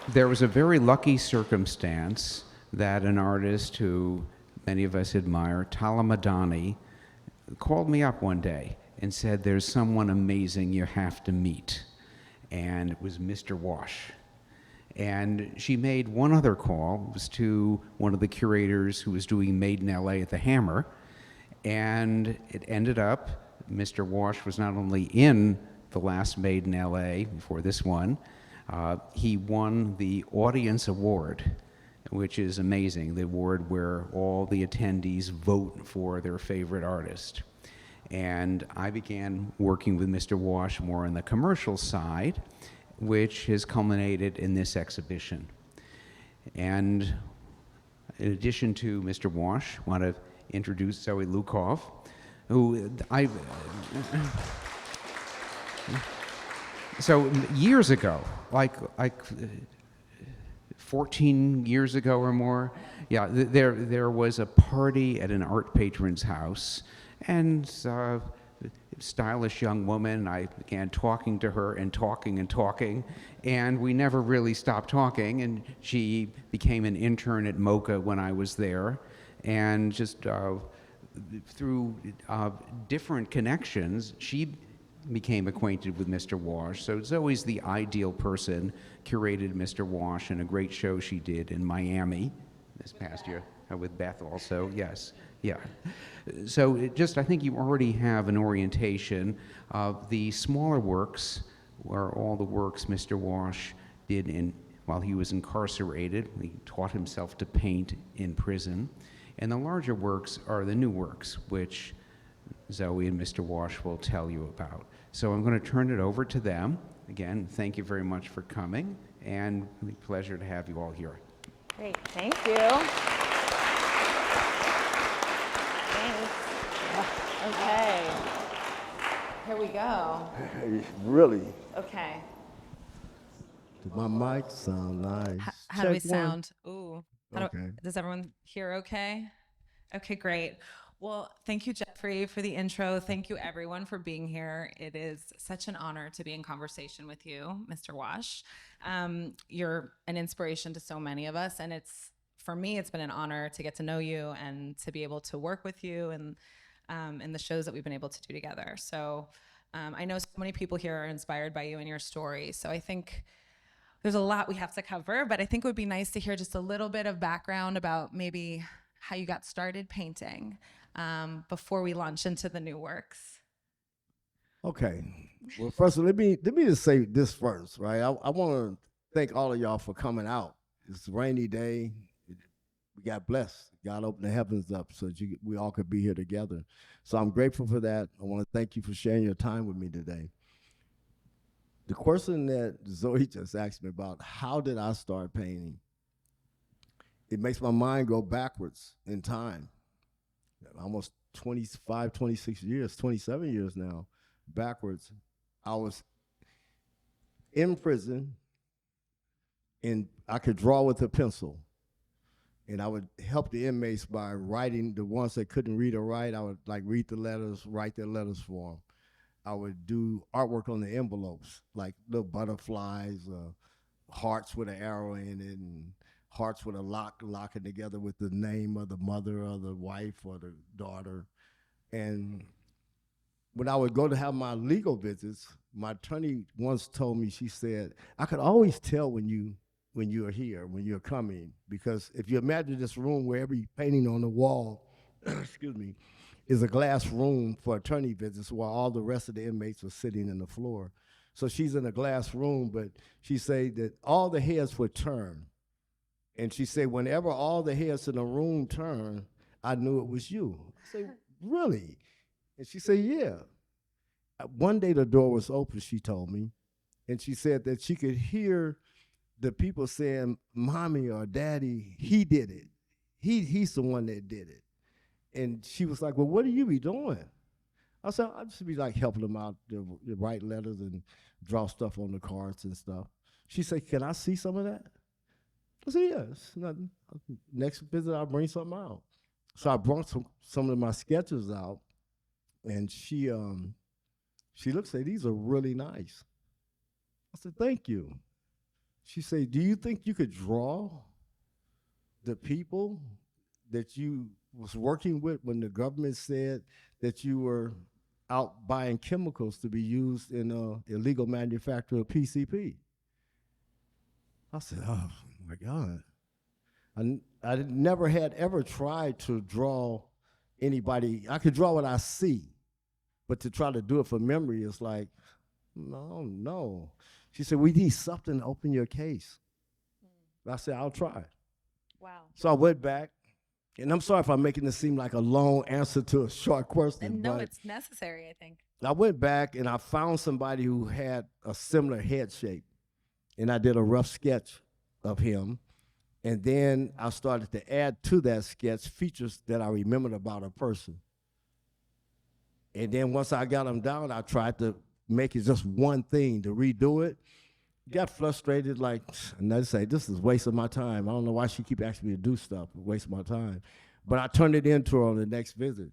There was a very lucky circumstance that an artist who many of us admire, Tala Madani, called me up one day and said, "There's someone amazing you have to meet." And it was Mr. Wash. And she made one other call. It was to one of the curators who was doing Made in LA at the Hammer. And it ended up, Mr. Wash was not only in the last Made in LA before this one, he won the Audience Award, which is amazing, the award where all the attendees vote for their favorite artist. And I began working with Mr. Wash more on the commercial side, which has culminated in this exhibition. And in addition to Mr. Wash, I want to introduce Zoe Lukov, who so years ago, like 14 years ago or more, yeah, there was a party at an art patron's house, and stylish young woman. I began talking to her and talking, and we never really stopped talking. And she became an intern at MoCA when I was there, and just through different connections, she became acquainted with Mr. Wash. So Zoe's the ideal person, curated Mr. Wash and a great show she did in Miami this past year with Beth also, yes. Yeah. So I think you already have an orientation of the smaller works, where all the works Mr. Wash did while he was incarcerated. He taught himself to paint in prison. And the larger works are the new works, which Zoe and Mr. Wash will tell you about. So I'm going to turn it over to them. Again, thank you very much for coming, and it's a pleasure to have you all here. Great, thank you. Okay, here we go. Really? Okay. Does my mic sound nice? How do we sound? Ooh. Okay. Does everyone hear okay? Okay, great. Well, thank you, Jeffrey, for the intro. Thank you, everyone, for being here. It is such an honor to be in conversation with you, Mr. Wash. You're an inspiration to so many of us, and for me, it's been an honor to get to know you and to be able to work with you and in the shows that we've been able to do together. So I know so many people here are inspired by you and your story. So I think there's a lot we have to cover, but I think it would be nice to hear just a little bit of background about maybe how you got started painting before we launch into the new works. Okay. Well, first, let me just say this first, right? I want to thank all of y'all for coming out. It's a rainy day. We got blessed. God opened the heavens up so that we all could be here together. So I'm grateful for that. I want to thank you for sharing your time with me today. The question that Zoe just asked me about, how did I start painting? It makes my mind go backwards in time. Almost 25, 26 years, 27 years now, backwards. I was in prison, and I could draw with a pencil. And I would help the inmates by writing. The ones that couldn't read or write, I would read the letters, write their letters for them. I would do artwork on the envelopes, like little butterflies, hearts with an arrow in it, and hearts with a locking together with the name of the mother or the wife or the daughter. And when I would go to have my legal visits, my attorney once told me, she said, I could always tell when you're here, when you're coming, because if you imagine this room where every painting on the wall, excuse me, is a glass room for attorney visits while all the rest of the inmates are sitting in the floor. So she's in a glass room, but she said that all the heads would turn. And she said, whenever all the heads in the room turned, I knew it was you. I said, really? And she said, yeah. One day the door was open, she told me, and she said that she could hear the people saying, mommy or daddy, he did it. He's the one that did it. And she was like, well, what do you be doing? I said, I'd just be helping them out to write letters and draw stuff on the cards and stuff. She said, can I see some of that? I said, yeah, it's nothing. Next visit, I'll bring something out. So I brought some of my sketches out, and she looked and said, these are really nice. I said, thank you. She said, do you think you could draw the people that you was working with when the government said that you were out buying chemicals to be used in illegal manufacture of PCP? I said, oh my God. I never had ever tried to draw anybody. I could draw what I see, but to try to do it for memory is like, no. She said, we need something to open your case. I said, I'll try. Wow. So I went back, and I'm sorry if I'm making this seem like a long answer to a short question. And no, but it's necessary, I think. I went back and I found somebody who had a similar head shape, and I did a rough sketch of him. And then I started to add to that sketch features that I remembered about a person. And then once I got them down, I tried to make it just one thing, to redo it. Got frustrated, like, and I say, this is wasting my time. I don't know why she keep asking me to do stuff, waste my time. But I turned it into her on the next visit.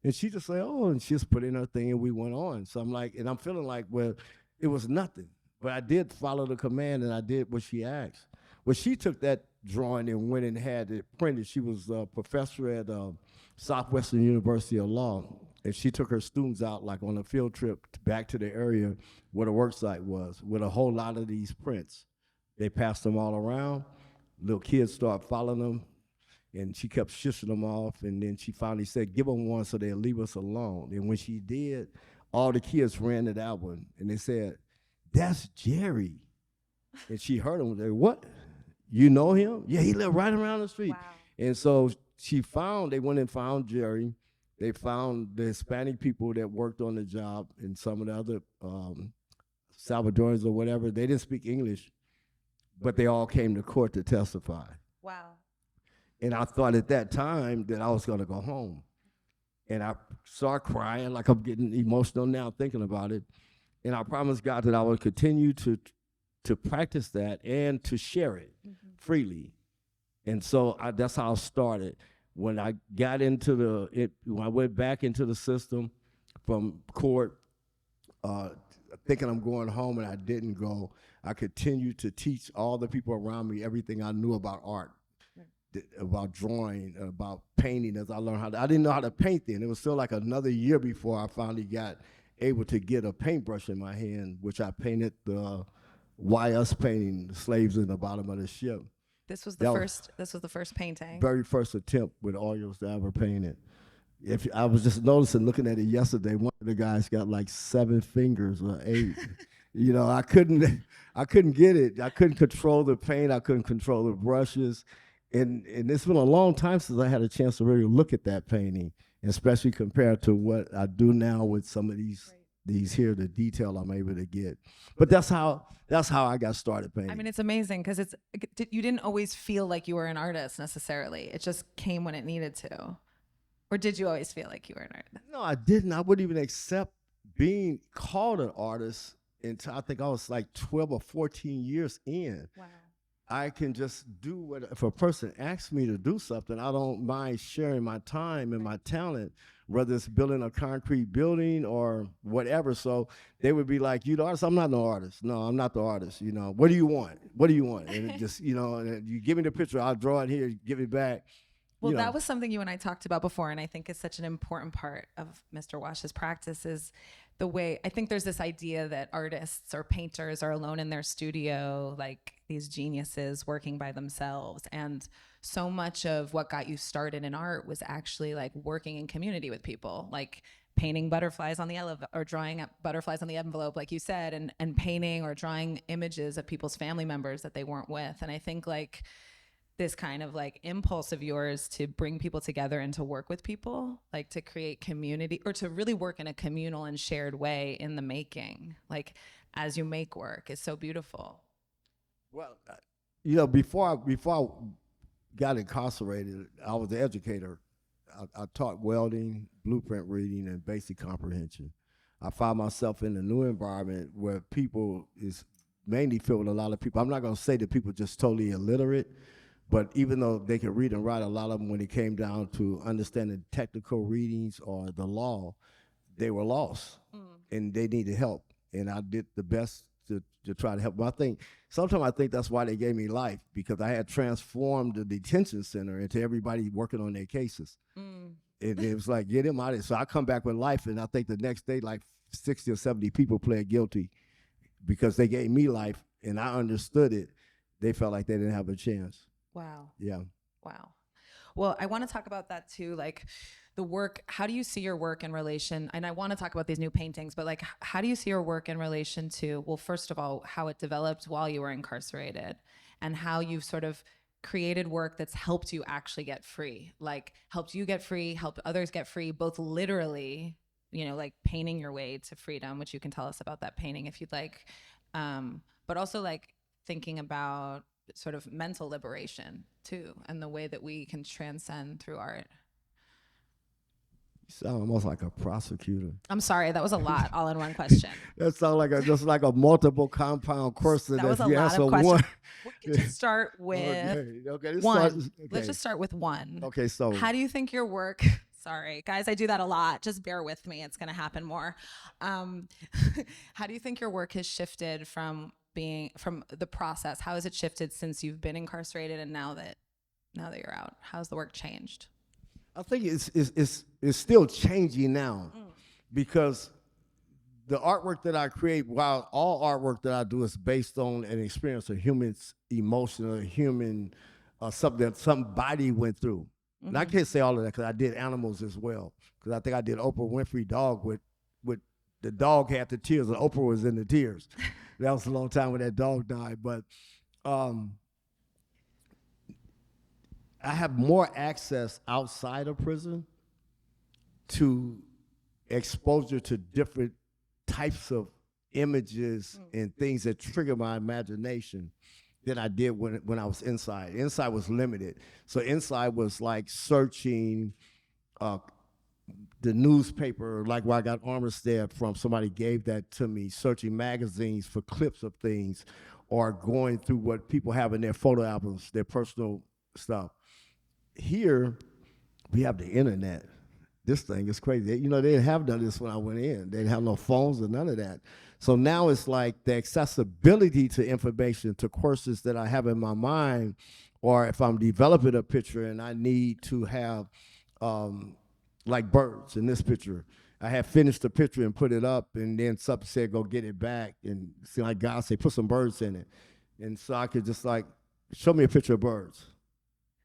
And she just said, oh, and she just put in her thing and we went on. So I'm like, and I'm feeling like, well, it was nothing. But I did follow the command and I did what she asked. Well, she took that drawing and went and had it printed. She was a professor at Southwestern University of Law. And she took her students out like on a field trip back to the area where the work site was with a whole lot of these prints. They passed them all around. Little kids started following them. And she kept shushing them off. And then she finally said, give them one so they'll leave us alone. And when she did, all the kids ran to that one. And they said, that's Jerry. And she heard them. They, what? You know him? Yeah, he lived right around the street. Wow. And so they went and found Jerry. They found the Hispanic people that worked on the job and some of the other Salvadorans or whatever. They didn't speak English, but they all came to court to testify. Wow. And I thought at that time that I was going to go home. And I started crying, like I'm getting emotional now thinking about it. And I promised God that I would continue to practice that and to share it freely. And so that's how I started. When I got into when I went back into the system from court, thinking I'm going home and I didn't go, I continued to teach all the people around me everything I knew about art, about drawing, about painting. As I learned I didn't know how to paint then. It was still like another year before I finally got able to get a paintbrush in my hand, which I painted the YS painting, the slaves in the bottom of the ship. This was the first painting. Very first attempt with oils to ever paint it. If I was just noticing, looking at it yesterday, one of the guys got like 7 fingers or 8. You know, I couldn't get it. I couldn't control the paint. I couldn't control the brushes. And it's been a long time since I had a chance to really look at that painting, especially compared to what I do now with some of these here, the detail I'm able to get. But that's how I got started painting. I mean, it's amazing because you didn't always feel like you were an artist necessarily. It just came when it needed to. Or did you always feel like you were an artist? No, I didn't. I wouldn't even accept being called an artist until I think I was like 12 or 14 years in. Wow. I can just do what, if a person asks me to do something, I don't mind sharing my time and my talent, whether it's building a concrete building or whatever. So they would be like, you the artist? I'm not no artist. No, I'm not the artist. You know, what do you want? What do you want? And it just, you know, and you give me the picture, I'll draw it here, give it back. Well, that was something you and I talked about before, and I think it's such an important part of Mr. Wash's practice is the way, I think there's this idea that artists or painters are alone in their studio, like these geniuses working by themselves. And so much of what got you started in art was actually like working in community with people, like painting butterflies on the elevator or drawing up butterflies on the envelope, like you said, and painting or drawing images of people's family members that they weren't with. And I think like this kind of like impulse of yours to bring people together and to work with people, like to create community or to really work in a communal and shared way in the making, like as you make work, is so beautiful. Well, you know, before I got incarcerated, I was an educator. I taught welding, blueprint reading, and basic comprehension. I found myself in a new environment where people is mainly filled with a lot of people. I'm not going to say that people just totally illiterate, but even though they could read and write, a lot of them, when it came down to understanding technical readings or the law, they were lost and they needed help. And I did the best to try to help them. Sometimes I think that's why they gave me life, because I had transformed the detention center into everybody working on their cases. It was like, get him out of it. So I come back with life, and I think the next day, like 60 or 70 people pled guilty because they gave me life, and I understood it. They felt like they didn't have a chance. Wow. Yeah. Wow. Well, I want to talk about that too, like the work. How do you see your work in relation? And I want to talk about these new paintings, but like, how do you see your work in relation to, well, first of all, how it developed while you were incarcerated, and how you've sort of created work that's helped you actually get free, like helped you get free, helped others get free, both literally, you know, like painting your way to freedom, which you can tell us about that painting if you'd like, but also like thinking about sort of mental liberation too, and the way that we can transcend through art. You sound almost like a prosecutor. I'm sorry, that was a lot all in one question. That sounds like just like a multiple compound question. That was a you lot answer of questions. one. We can just start with let's one. start- Let's just start with one. Okay, so How do you think your work, sorry, guys, I do that a lot. Just bear with me. It's going to happen more. How do you think your work has shifted from the process? How has it shifted since you've been incarcerated and now that you're out? How's the work changed? I think it's still changing now, because the artwork that I create, while all artwork that I do is based on an experience of human's emotion, or human something that somebody went through. And I can't say all of that because I did animals as well. Because I think I did Oprah Winfrey dog with the dog had the tears and Oprah was in the tears. That was a long time when that dog died. But I have more access outside of prison to exposure to different types of images and things that trigger my imagination than I did when I was inside. Inside was limited. So inside was like searching the newspaper, like where I got Armistead from, somebody gave that to me, searching magazines for clips of things, or going through what people have in their photo albums, their personal stuff. Here, we have the internet. This thing is crazy. You know, they didn't have none of this when I went in. They didn't have no phones or none of that. So now it's like the accessibility to information, to courses that I have in my mind, or if I'm developing a picture and I need to have, like birds in this picture. I had finished the picture and put it up, and then something said, go get it back. And see, like God said, put some birds in it. And so I could just like, show me a picture of birds.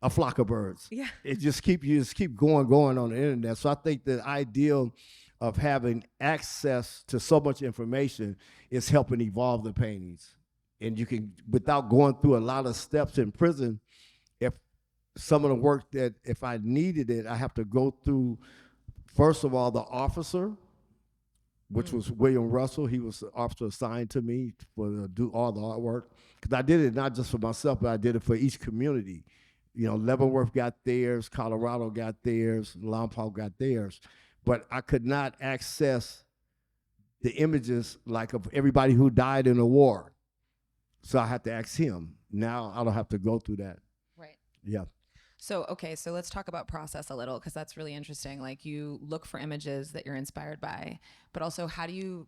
A flock of birds. Yeah. You just keep going on the internet. So I think the ideal of having access to so much information is helping evolve the paintings. And you can, without going through a lot of steps in prison, if some of the work that if I needed it, I have to go through, first of all, the officer, which was William Russell. He was the officer assigned to me to do all the artwork. Because I did it not just for myself, but I did it for each community. You know, Leavenworth got theirs, Colorado got theirs, Lompoc got theirs. But I could not access the images like of everybody who died in the war. So I had to ask him. Now I don't have to go through that. Right. Yeah. So, okay, so let's talk about process a little, because that's really interesting. Like, you look for images that you're inspired by, but also how do you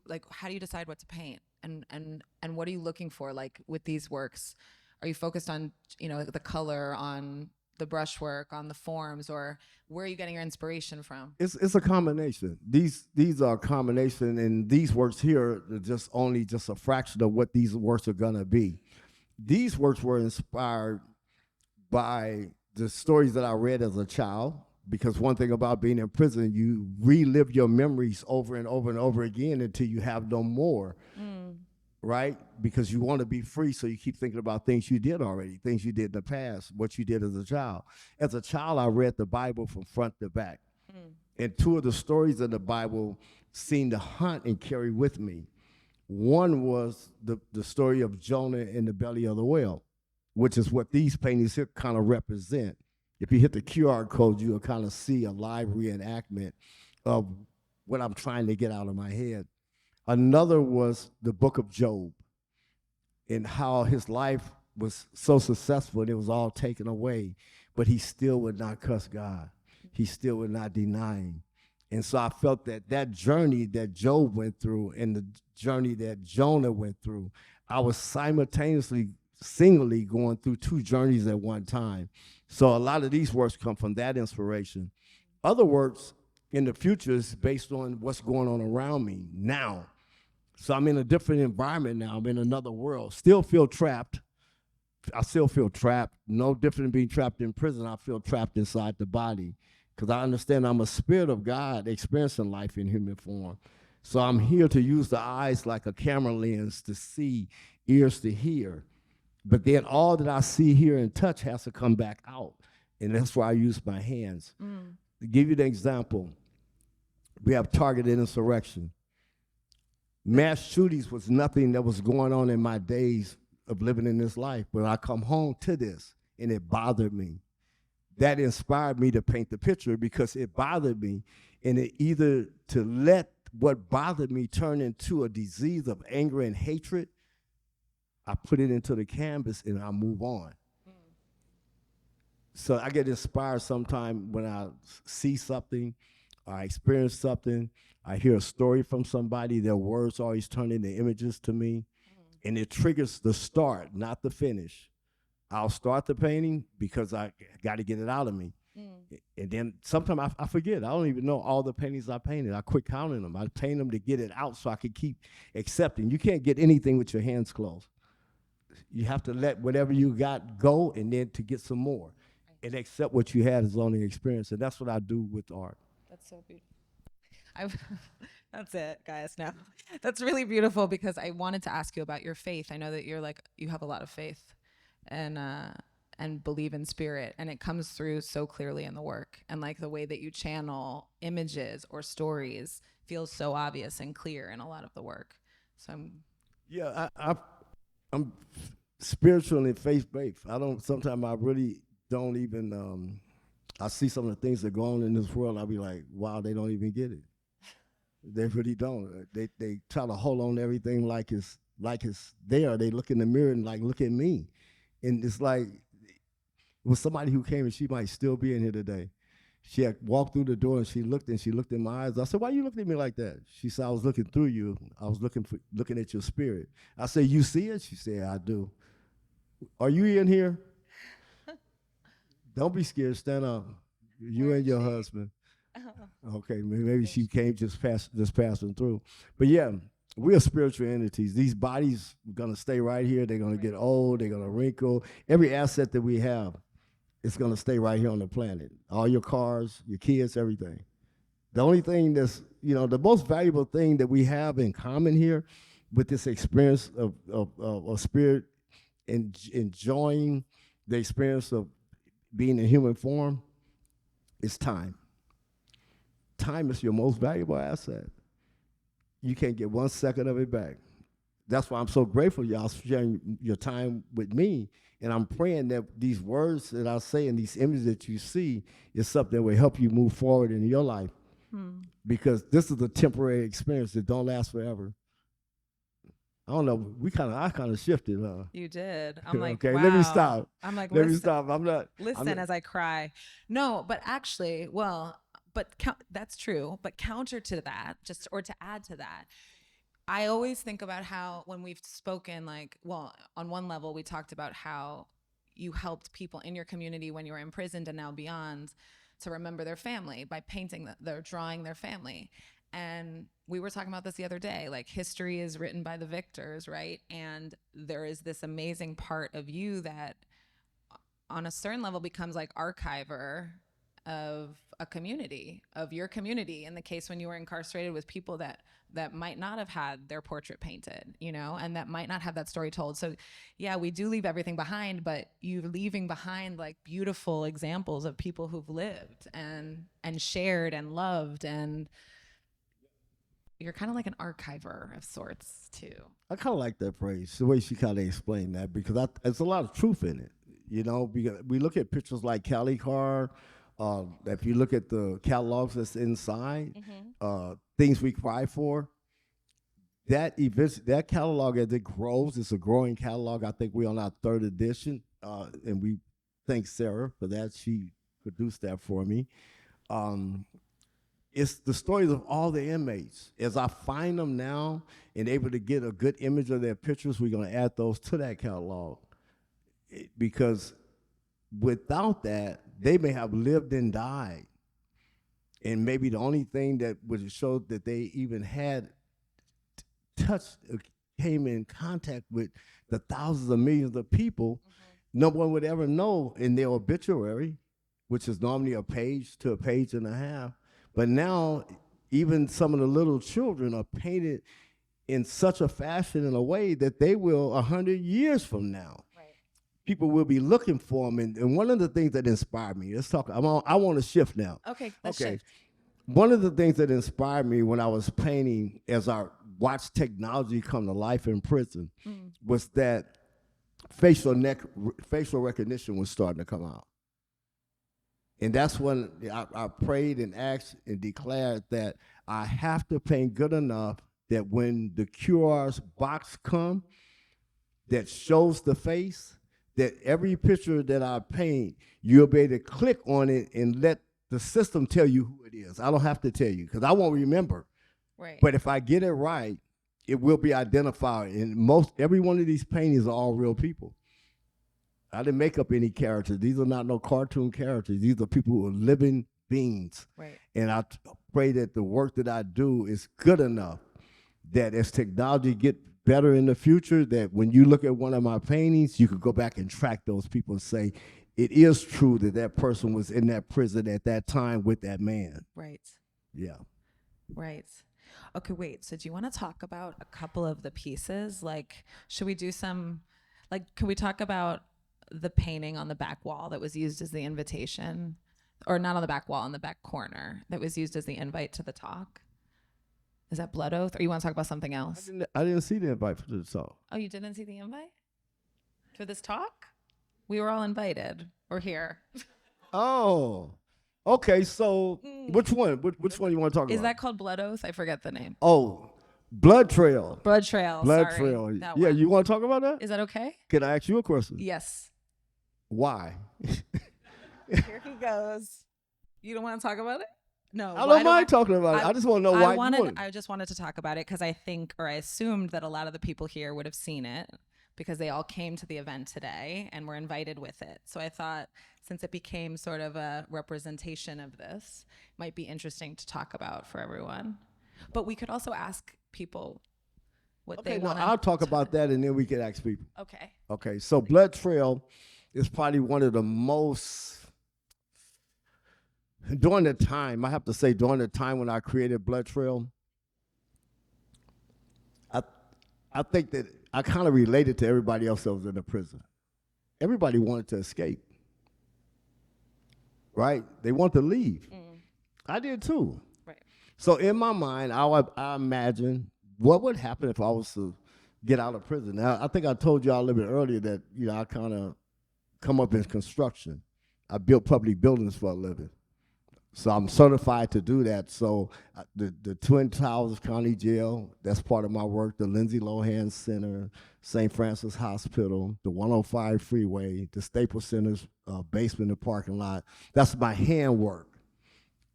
decide what to paint? And what are you looking for, like, with these works? Are you focused on, you know, the color, on the brushwork, on the forms, or where are you getting your inspiration from? It's a combination. These are a combination, and these works here are just a fraction of what these works are gonna be. These works were inspired by the stories that I read as a child, because one thing about being in prison, you relive your memories over and over and over again until you have no more. Right? Because you want to be free, so you keep thinking about things you did already, things you did in the past, what you did as a child. As a child, I read the Bible from front to back. And two of the stories in the Bible seemed to hunt and carry with me. One was the story of Jonah in the belly of the whale, which is what these paintings here kind of represent. If you hit the QR code, you'll kind of see a live reenactment of what I'm trying to get out of my head. Another was the book of Job, and how his life was so successful and it was all taken away, but he still would not cuss God. He still would not deny him. And so I felt that journey that Job went through and the journey that Jonah went through, I was simultaneously, singly going through two journeys at one time. So a lot of these works come from that inspiration. Other works in the future is based on what's going on around me now. So I'm in a different environment now. I'm in another world. Still feel trapped. I still feel trapped. No different than being trapped in prison. I feel trapped inside the body because I understand I'm a spirit of God experiencing life in human form. So I'm here to use the eyes like a camera lens to see, ears to hear. But then all that I see, hear, and touch has to come back out. And that's why I use my hands. To give you the example, we have targeted insurrection. Mass shootings was nothing that was going on in my days of living in this life, but I come home to this, and it bothered me. That inspired me to paint the picture because it bothered me, and it either to let what bothered me turn into a disease of anger and hatred, I put it into the canvas and I move on. So I get inspired sometime when I see something, I experience something, I hear a story from somebody, their words always turn into images to me, and it triggers the start, not the finish. I'll start the painting because I got to get it out of me. And then sometimes I forget. I don't even know all the paintings I painted. I quit counting them. I paint them to get it out so I can keep accepting. You can't get anything with your hands closed. You have to let whatever you got go and then to get some more and accept what you had as only experience. And that's what I do with art. That's so beautiful. That's it, guys. No, that's really beautiful because I wanted to ask you about your faith. I know that you're like, you have a lot of faith and believe in spirit, and it comes through so clearly in the work. And like the way that you channel images or stories feels so obvious and clear in a lot of the work. So I'm spiritual and faith-based. Sometimes I really don't even, I see some of the things that go on in this world, I'll be like, wow, they don't even get it. They really don't. They try to hold on to everything like it's there. They look in the mirror and like, look at me. And it's like, it was somebody who came and she might still be in here today. She had walked through the door and she looked in my eyes. I said, why you looking at me like that? She said, I was looking through you. I was looking at your spirit. I said, you see it? She said, I do. Are you in here? Don't be scared. Stand up. You and your husband. Okay, maybe she came just passing through. But yeah, we are spiritual entities. These bodies are going to stay right here. They're going to get old. They're going to wrinkle. Every asset that we have is going to stay right here on the planet. All your cars, your kids, everything. The only thing that's, the most valuable thing that we have in common here with this experience of spirit and enjoying the experience of being in human form is time. Time is your most valuable asset. You can't get 1 second of it back. That's why I'm so grateful y'all sharing your time with me. And I'm praying that these words that I say and these images that you see is something that will help you move forward in your life. Because this is a temporary experience that don't last forever. I don't know. I kind of shifted. You did. I'm like, okay, wow. Let me stop. I'm like, let me stop. Listen as I cry. No, but actually, that's true. But counter to that, or to add to that, I always think about how when we've spoken, on one level, we talked about how you helped people in your community when you were imprisoned and now beyond to remember their family by painting drawing their family. And we were talking about this the other day, like history is written by the victors, right? And there is this amazing part of you that on a certain level becomes like archiver of a community, of your community, in the case when you were incarcerated with people that might not have had their portrait painted, and that might not have that story told. So yeah, we do leave everything behind, but you're leaving behind like beautiful examples of people who've lived and shared and loved, and you're kind of like an archiver of sorts too. I kind of like that phrase, the way she kind of explained that, because there's a lot of truth in it. Because we look at pictures like Cali Car. If you look at the catalogs that's inside, things we cry for, that catalog as it grows, it's a growing catalog. I think we're on our 3rd edition, and we thank Sarah for that. She produced that for me. it's the stories of all the inmates. As I find them now and able to get a good image of their pictures, we're going to add those to that catalog. Because without that, they may have lived and died. And maybe the only thing that would show that they even had touched, came in contact with the thousands of millions of people, no one would ever know in their obituary, which is normally a page to a page and a half. But now, even some of the little children are painted in such a fashion, in a way that they will, 100 years from now, people will be looking for them. And one of the things that inspired me, let's talk, I want to shift now. Okay, let's shift. One of the things that inspired me when I was painting, as I watched technology come to life in prison, was that facial recognition was starting to come out. And that's when I prayed and asked and declared that I have to paint good enough that when the QR's box come that shows the face, that every picture that I paint, you'll be able to click on it and let the system tell you who it is. I don't have to tell you, because I won't remember. Right. But if I get it right, it will be identified. And every one of these paintings are all real people. I didn't make up any characters. These are not no cartoon characters. These are people who are living beings. Right. And I pray that the work that I do is good enough that as technology get better in the future, that when you look at one of my paintings, you could go back and track those people and say, it is true that that person was in that prison at that time with that man. Right. Yeah. Right. Okay, wait. So do you want to talk about a couple of the pieces? Like, should we do some, like, can we talk about the painting on the back wall that was used as the invitation? Or not on the back wall, on the back corner that was used as the invite to the talk? Is that Blood Oath? Or you want to talk about something else? I didn't see the invite for the talk. Oh, you didn't see the invite? For this talk? We were all invited. We're here. Oh, okay. So which one? Which one you want to talk about? Is that called Blood Oath? I forget the name. Oh, Blood Trail. Blood Trail. Blood Sorry, Trail. that Yeah, one. you want to talk about that? Is that okay? Can I ask you a question? Yes. Why? Here he goes. You don't want to talk about it? No. I don't mind talking about it. I just want to know why you wanted. I just wanted to talk about it because I think, or I assumed that a lot of the people here would have seen it because they all came to the event today and were invited with it. So I thought, since it became sort of a representation of this, it might be interesting to talk about for everyone. But we could also ask people what they want. I'll talk about that, and then we can ask people. Okay. Okay, so Blood Trail is probably one of the most, during the time, I have to say, during the time when I created Blood Trail, I think that I kind of related to everybody else that was in the prison. Everybody wanted to escape, right? They want to leave. I did too. Right. So in my mind, I imagined what would happen if I was to get out of prison. Now, I think I told you all a little bit earlier that, I kind of come up in construction. I built public buildings for a living. So I'm certified to do that. So the Twin Towers County Jail, that's part of my work, the Lindsay Lohan Center, St. Francis Hospital, the 105 Freeway, the Staples Center's basement and parking lot. That's my handwork.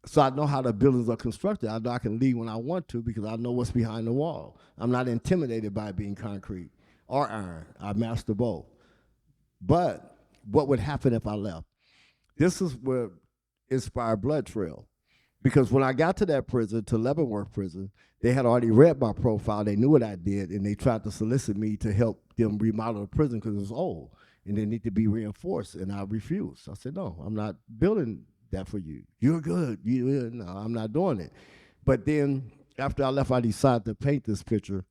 So I know how the buildings are constructed. I know I can leave when I want to because I know what's behind the wall. I'm not intimidated by it being concrete or iron. I master both. But what would happen if I left? This is where inspired Blood Trail. Because when I got to that prison, to Leavenworth Prison, they had already read my profile. They knew what I did, and they tried to solicit me to help them remodel the prison because it was old, and they need to be reinforced, and I refused. I said, no, I'm not building that for you. You're good. No, I'm not doing it. But then after I left, I decided to paint this picture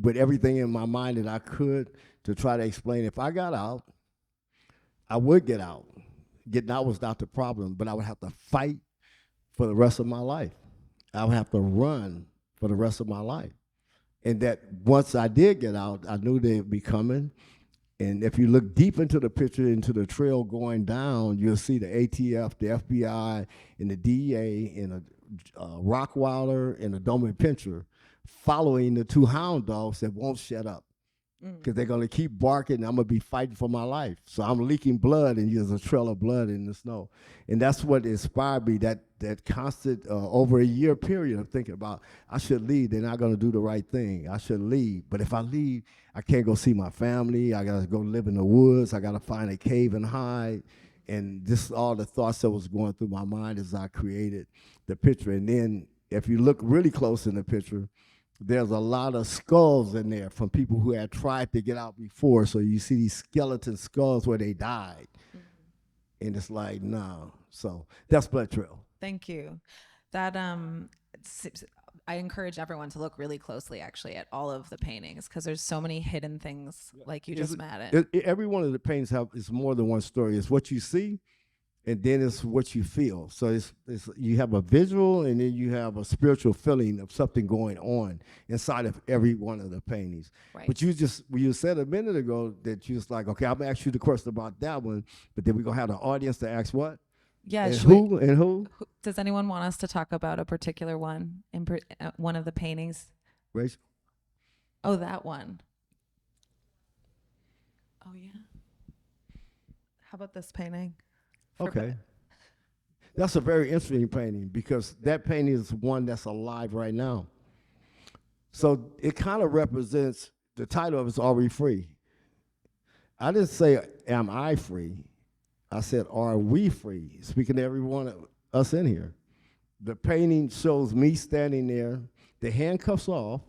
with everything in my mind that I could to try to explain if I got out, I would get out. Getting out was not the problem, but I would have to fight for the rest of my life. I would have to run for the rest of my life. And that once I did get out, I knew they'd be coming. And if you look deep into the picture, into the trail going down, you'll see the ATF, the FBI, and the DEA, and a Rockweiler and a Doman Pincher following the two hound dogs that won't shut up. because they're going to keep barking. And I'm going to be fighting for my life. So I'm leaking blood, and there's a trail of blood in the snow. And that's what inspired me, that constant, over a year period of thinking about, I should leave. They're not going to do the right thing. I should leave. But if I leave, I can't go see my family. I got to go live in the woods. I got to find a cave and hide. And this all the thoughts that was going through my mind as I created the picture. And then if you look really close in the picture, there's a lot of skulls in there from people who had tried to get out before. So you see these skeleton skulls where they died. And it's like, no. So that's Blood Trail. Thank you. That I encourage everyone to look really closely, actually, at all of the paintings, because there's so many hidden things, like you just met it. Every one of the paintings is more than one story. It's what you see, and then it's what you feel. So it's you have a visual, and then you have a spiritual feeling of something going on inside of every one of the paintings. Right. But you said a minute ago that you was like, okay, I'm gonna ask you the question about that one, but then we're gonna have the audience to ask what? Yeah. And who? Does anyone want us to talk about a particular one in one of the paintings? Rachel? Oh, that one. Oh, yeah. How about this painting? Okay. That's a very interesting painting, because that painting is one that's alive right now. So it kind of represents, the title of it's Are We Free? I didn't say, am I free? I said, are we free? Speaking to every one of us in here. The painting shows me standing there, the handcuffs off.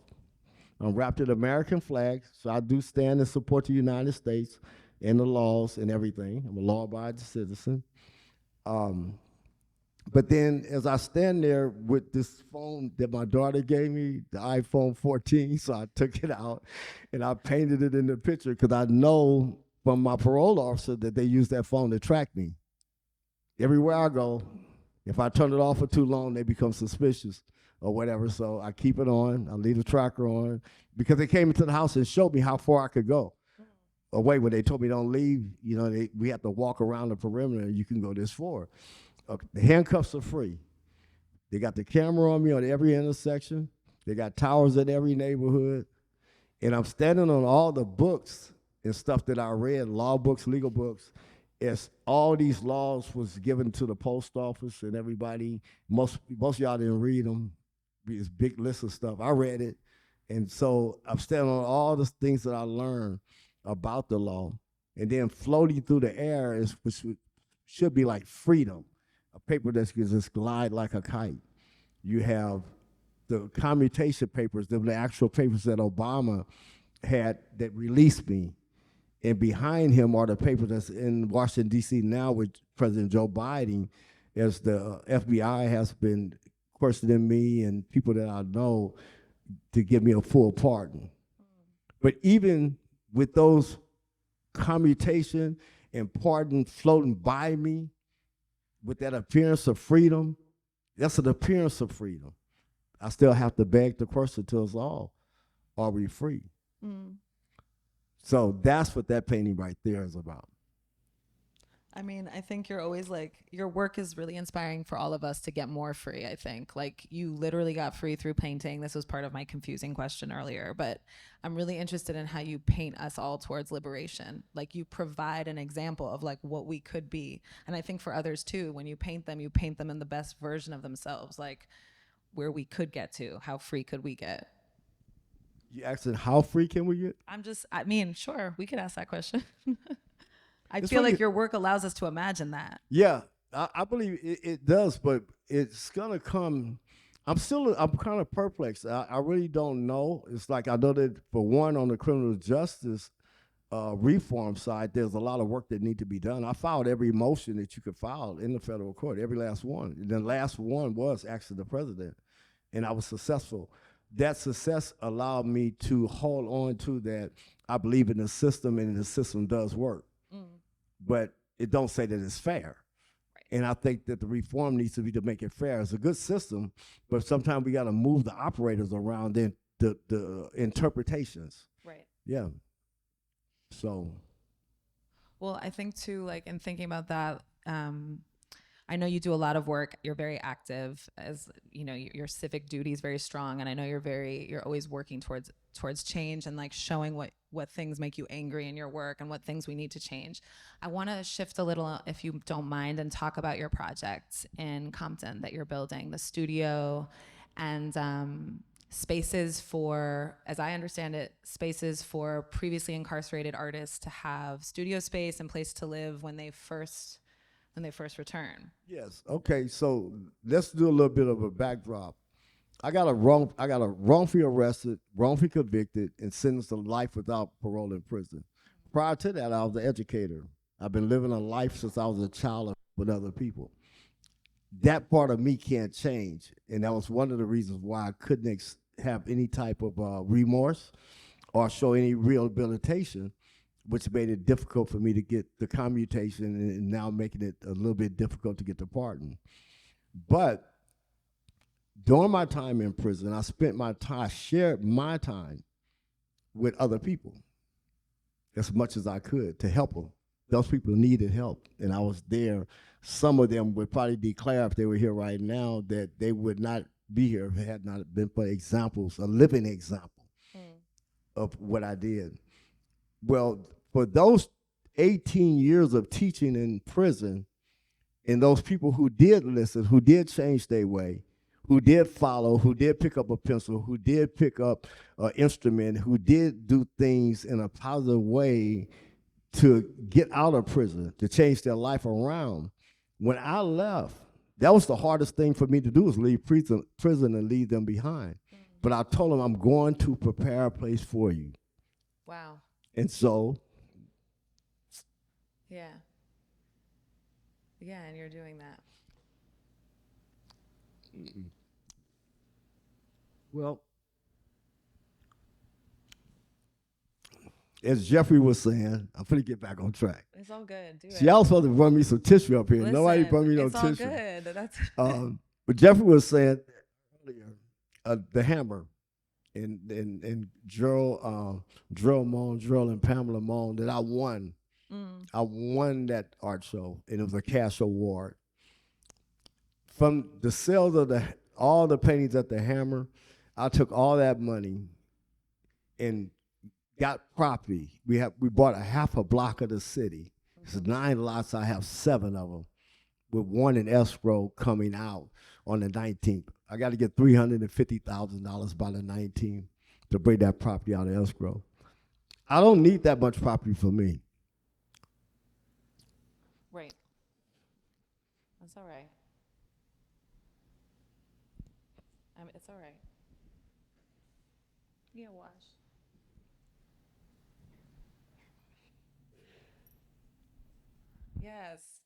I'm wrapped in American flag, so I do stand and support the United States and the laws and everything. I'm a law-abiding citizen. But then as I stand there with this phone that my daughter gave me, the iPhone 14, so I took it out and I painted it in the picture, because I know from my parole officer that they use that phone to track me. Everywhere I go, if I turn it off for too long, they become suspicious or whatever. So I keep it on. I leave the tracker on, because they came into the house and showed me how far I could go away. When they told me don't leave, we have to walk around the perimeter, and you can go this far. The handcuffs are free. They got the camera on me on every intersection. They got towers in every neighborhood. And I'm standing on all the books and stuff that I read, law books, legal books. As all these laws was given to the post office and everybody, most of y'all didn't read them. It's a big list of stuff. I read it. And so I'm standing on all the things that I learned about the law. And then floating through the air which should be like freedom, a paper that can just glide like a kite. You have the commutation papers, the actual papers that Obama had that released me. And behind him are the papers that's in Washington, D.C. now with President Joe Biden, as the FBI has been questioning me and people that I know to give me a full pardon. But even with those commutation and pardon floating by me, with that appearance of freedom, that's an appearance of freedom. I still have to beg the question to us all, are we free? So that's what that painting right there is about. I mean, I think you're always your work is really inspiring for all of us to get more free, I think. You literally got free through painting. This was part of my confusing question earlier, but I'm really interested in how you paint us all towards liberation. You provide an example of what we could be. And I think for others too, when you paint them in the best version of themselves, where we could get to, how free could we get? You asking how free can we get? Sure, we could ask that question. I feel like your work allows us to imagine that. Yeah, I believe it does, but it's gonna come. I'm kind of perplexed. I really don't know. It's I know that for one, on the criminal justice reform side, there's a lot of work that need to be done. I filed every motion that you could file in the federal court, every last one. And the last one was actually the president, and I was successful. That success allowed me to hold on to that. I believe in the system, and the system does work. But it don't say that it's fair. Right. And I think that the reform needs to be to make it fair. It's a good system, but sometimes we got to move the operators around the interpretations. Right. Yeah. So. Well, I think too, in thinking about that, I know you do a lot of work. You're very active, as your civic duty is very strong, and I know you're always working towards towards change and like showing what things make you angry in your work and what things we need to change. I want to shift a little, if you don't mind, and talk about your project in Compton that you're building, the studio and spaces for, as I understand it, spaces for previously incarcerated artists to have studio space and place to live when they first return. Yes. Okay. So let's do a little bit of a backdrop. I got a wrongfully arrested, wrongfully convicted, and sentenced to life without parole in prison. Prior to that, I was an educator. I've been living a life since I was a child with other people. That part of me can't change, and that was one of the reasons why I couldn't have any type of remorse or show any rehabilitation, which made it difficult for me to get the commutation, and now making it a little bit difficult to get the pardon. But during my time in prison, I shared my time with other people as much as I could to help them. Those people needed help, and I was there. Some of them would probably declare, if they were here right now, that they would not be here if it had not been for examples, a living example of what I did. Well, for those 18 years of teaching in prison, and those people who did listen, who did change their way, who did follow, who did pick up a pencil, who did pick up an instrument, who did do things in a positive way to get out of prison, to change their life around. When I left, that was the hardest thing for me to do, was leave prison and leave them behind. But I told them, I'm going to prepare a place for you. Wow. And so. Yeah. Yeah, and you're doing that. Well, as Jeffrey was saying, I'm finna get back on track. It's all good. Do See, it. I was supposed to run me some tissue up here. Listen, Nobody brought me no it's tissue. All good. That's But Jeffrey was saying earlier, the Hammer, and Gerald Moan, Gerald and Pamela Moan, that I won. I won that art show, and it was a cash award. From the sales of all the paintings at the Hammer, I took all that money and got property. We bought a half a block of the city. It's 9 lots. I have 7 of them, with one in escrow coming out on the 19th. I got to get $350,000 by the 19th to bring that property out of escrow. I don't need that much property for me. right. That's all right. It's all right. Yeah, Wash.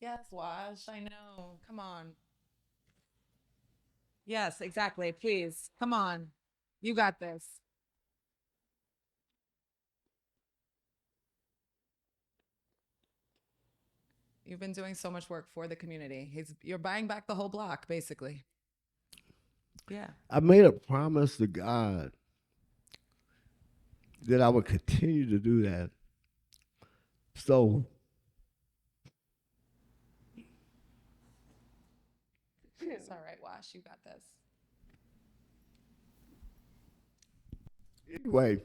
Yes, Wash. I know. Come on. Yes, exactly. Please, come on. You got this. You've been doing so much work for the community. You're buying back the whole block, basically. Yeah. I made a promise to God that I would continue to do that. So It's all right, Wash. You got this. anyway,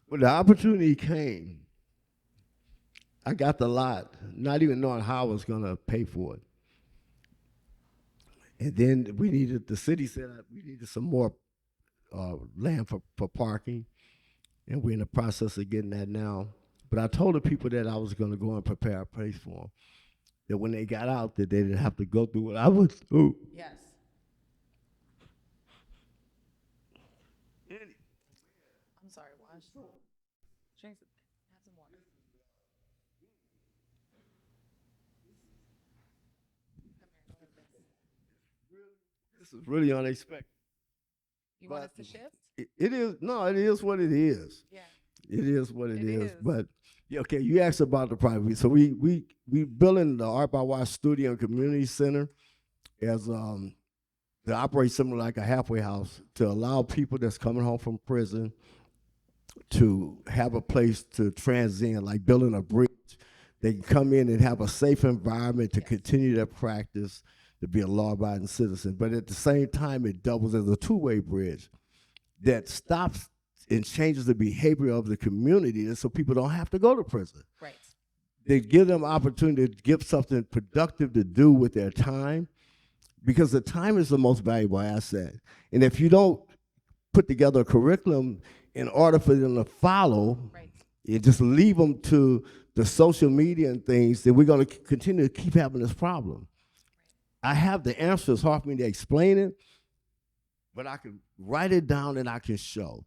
when the opportunity came, I got the lot, not even knowing how I was going to pay for it. And then the city said we needed some more land for parking, and we're in the process of getting that now. But I told the people that I was going to go and prepare a place for them, that when they got out, that they didn't have to go through what I went through. Yes. I'm sorry, Wash. Drink. Have some water. This is really unexpected. You want us to shift? It is what it is. Yeah. It is what it is. is. But yeah, okay, you asked about the private. So we building the Art by Watch Studio and Community Center as to operate similar like a halfway house, to allow people that's coming home from prison to have a place to transcend, like building a bridge. They can come in and have a safe environment to continue their practice, to be a law-abiding citizen. But at the same time, it doubles as a two-way bridge. that stops and changes the behavior of the community, and so people don't have to go to prison. Right. They give them opportunity to give something productive to do with their time, because the time is the most valuable asset. And if you don't put together a curriculum in order for them to follow, Right. and just leave them to the social media and things, then we're going to continue to keep having this problem. I have the answer. It's hard for me to explain it, but I can write it down and I can show.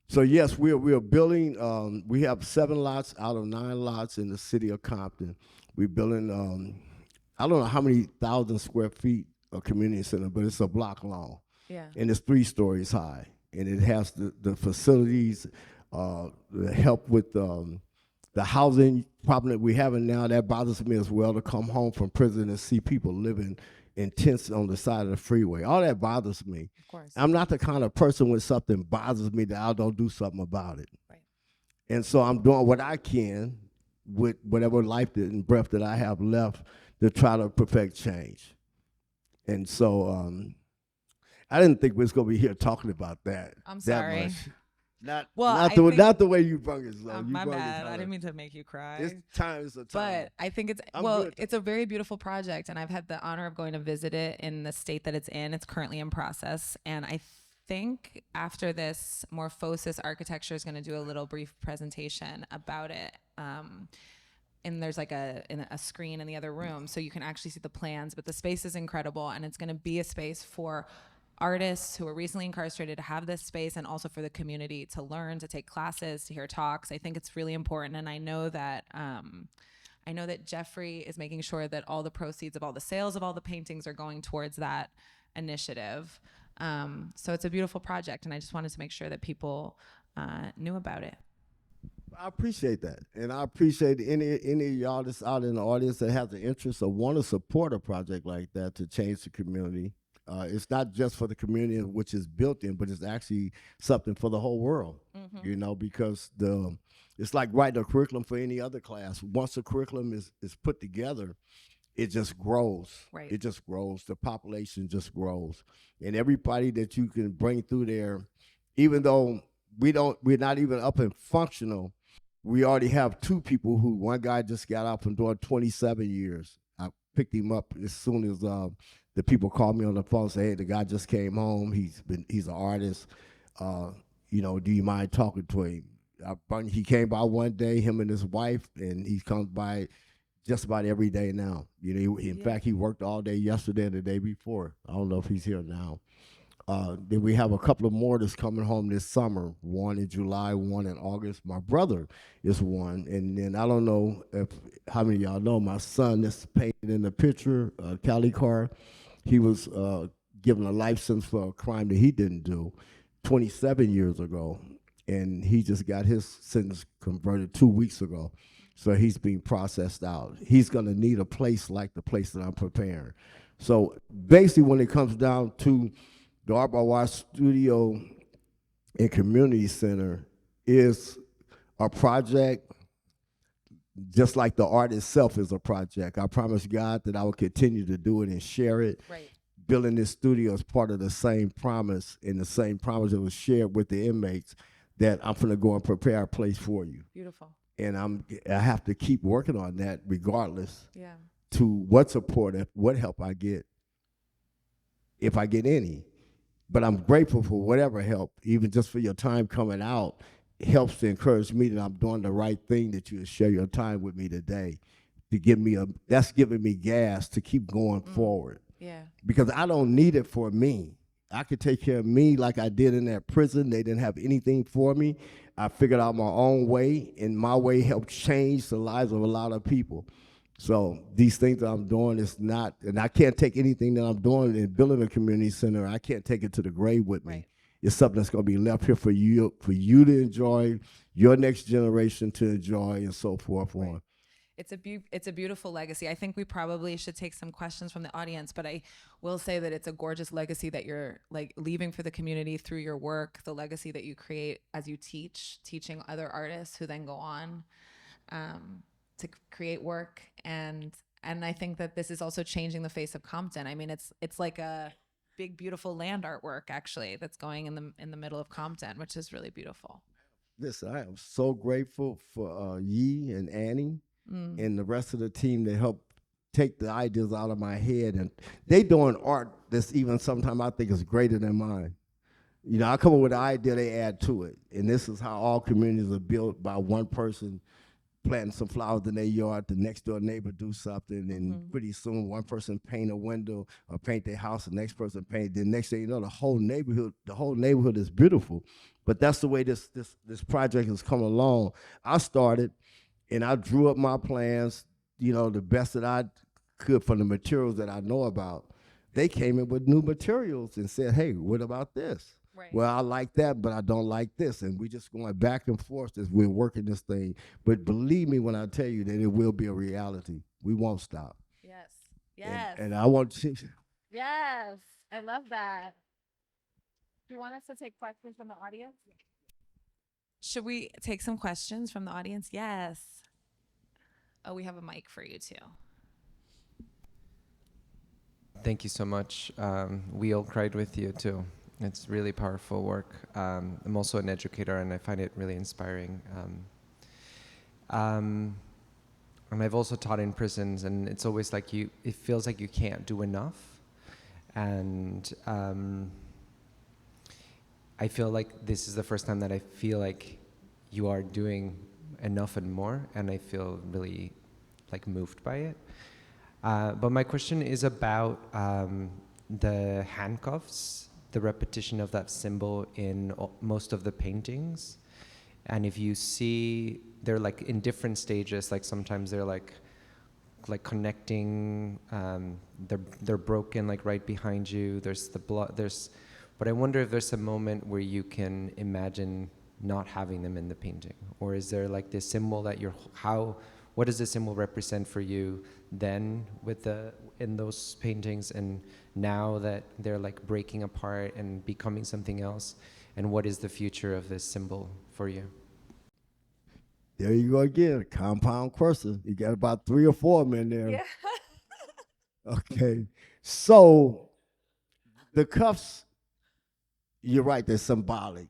So yes, we are building. We have 7 lots out of 9 lots in the city of Compton. We're building. I don't know how many thousand square feet of community center, but it's a block long. Yeah. And it's 3 stories high, and it has the facilities, the help with the housing problem that we're having now. That bothers me as well, to come home from prison and see people living in tents on the side of the freeway. All that bothers me. Of course. I'm not the kind of person when something bothers me that I don't do something about it. Right. And so I'm doing what I can with whatever life and breath that I have left to try to perfect change. And so I didn't think we was gonna be here talking about that. I'm that sorry. much. Not I not the way you brung it. my bad. I didn't mean to make you cry. This time is a time. But I think it's I'm well, good. it's a very beautiful project, and I've had the honor of going to visit it in the state that it's in. It's currently in process, and I think after this, Morphosis Architecture is going to do a little brief presentation about it. And there's like a screen in the other room, so you can actually see the plans. But the space is incredible, and it's going to be a space for artists who are recently incarcerated to have this space, and also for the community to learn, to take classes, to hear talks. I think it's really important, and I know that Jeffrey is making sure that all the proceeds of all the sales of all the paintings are going towards that initiative. So it's a beautiful project, and I just wanted to make sure that people knew about it. I appreciate that, and I appreciate any of y'all that's out in the audience that have the interest or want to support a project like that to change the community. It's not just for the community in which it's built in, but it's actually something for the whole world. Mm-hmm. You know, because it's like writing a curriculum for any other class. Once the curriculum is put together, it just grows. Right. It just grows. The population just grows, and everybody that you can bring through there, even though we're not even up and functional. We already have 2 people who, one guy just got out from doing 27 years. I picked him up as soon as the people called me on the phone and said, hey, the guy just came home. He's an artist. You know, do you mind talking to him? He came by one day, him and his wife, and he comes by just about every day now. You know, in fact, he worked all day yesterday and the day before. I don't know if he's here now. Then we have a couple of more that's coming home this summer, one in July, one in August. My brother is one. And then I don't know how many of y'all know, my son that's painted in the picture, Cali Carr, he was given a life sentence for a crime that he didn't do 27 years ago. And he just got his sentence converted 2 weeks ago. So he's being processed out. He's going to need a place like the place that I'm preparing. So basically when it comes down to the Art by Watch Studio and Community Center is a project just like the art itself is a project. I promise God that I will continue to do it and share it. Right. Building this studio is part of the same promise, and the same promise that was shared with the inmates, that I'm going to go and prepare a place for you. Beautiful. And I have to keep working on that regardless Yeah. to what support, what help I get, if I get any. But I'm grateful for whatever help, even just for your time coming out. It helps to encourage me that I'm doing the right thing, that you share your time with me today. That's giving me gas to keep going forward. Yeah. Because I don't need it for me. I could take care of me like I did in that prison. They didn't have anything for me. I figured out my own way, and my way helped change the lives of a lot of people. So these things that I'm doing is not, and I can't take anything that I'm doing in building a community center, I can't take it to the grave with me. Right. It's something that's going to be left here for you to enjoy, your next generation to enjoy, and so forth on. It's a beautiful legacy. I think we probably should take some questions from the audience, but I will say that it's a gorgeous legacy that you're like leaving for the community through your work, the legacy that you create as you teaching other artists who then go on to create work. And I think that this is also changing the face of Compton. I mean, it's like big, beautiful land artwork actually that's going in the middle of Compton, which is really beautiful. Listen, I am so grateful for Yee and Annie and the rest of the team that helped take the ideas out of my head. And they doing art that's even sometimes I think is greater than mine. You know, I come up with an idea, they add to it. And this is how all communities are built by one person planting some flowers in their yard, the next door neighbor do something, and pretty soon one person paint a window or paint their house, the next person paint, the next thing you know, the whole neighborhood is beautiful. But that's the way this project has come along. I started and I drew up my plans, you know, the best that I could from the materials that I know about. They came in with new materials and said, hey, what about this? Right. Well, I like that, but I don't like this. And we just going back and forth as we're working this thing. But believe me when I tell you that it will be a reality. We won't stop. Yes. Yes. And I want to. Yes. I love that. Do you want us to take questions from the audience? Should we take some questions from the audience? Yes. Oh, we have a mic for you too. Thank you so much. We all cried with you too. It's really powerful work. I'm also an educator and I find it really inspiring. And I've also taught in prisons and it's always like it feels like you can't do enough. And I feel like this is the first time that I feel like you are doing enough and more, and I feel really like moved by it. But my question is about the handcuffs, the repetition of that symbol in most of the paintings. And if you see, they're like in different stages, like sometimes they're like connecting, they're broken like right behind you, there's the blood, but I wonder if there's a moment where you can imagine not having them in the painting, or is there like this symbol that what does the symbol represent for you then in those paintings, and now that they're like breaking apart and becoming something else, and what is the future of this symbol for you? There you go again, compound question. You got about 3 or 4 of them in there. Yeah. Okay, so the cuffs, you're right, they're symbolic,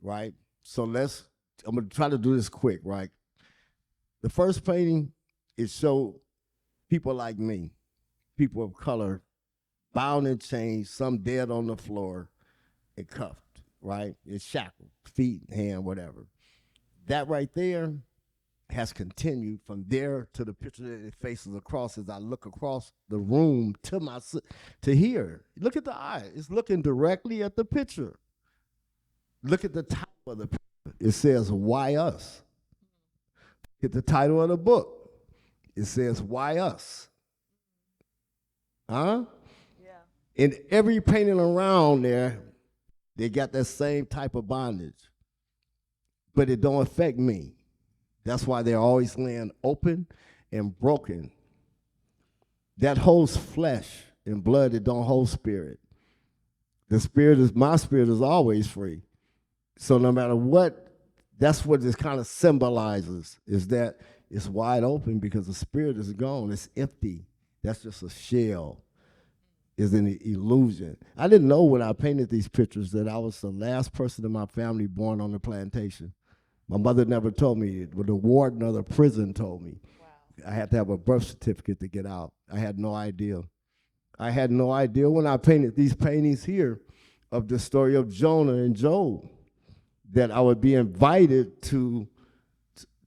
right? So I'm gonna try to do this quick, right? The first painting, it showed people like me, people of color, bound in chains, some dead on the floor and cuffed, right? It's shackled, feet, hand, whatever. That right there has continued from there to the picture that it faces across as I look across the room to here. Look at the eye. It's looking directly at the picture. Look at the title of the picture. It says, "Why us?" Look at the title of the book. It says, "Why us?" Huh? Yeah. In every painting around there, they got that same type of bondage. But it don't affect me. That's why they're always laying open and broken. That holds flesh and blood, it don't hold spirit. My spirit is always free. So no matter what, that's what this kind of symbolizes, is that it's wide open because the spirit is gone, it's empty. That's just a shell, is an illusion. I didn't know when I painted these pictures that I was the last person in my family born on the plantation. My mother never told me it, but the warden of the prison told me. Wow. I had to have a birth certificate to get out. I had no idea. I had no idea when I painted these paintings here of the story of Jonah and Job, that I would be invited to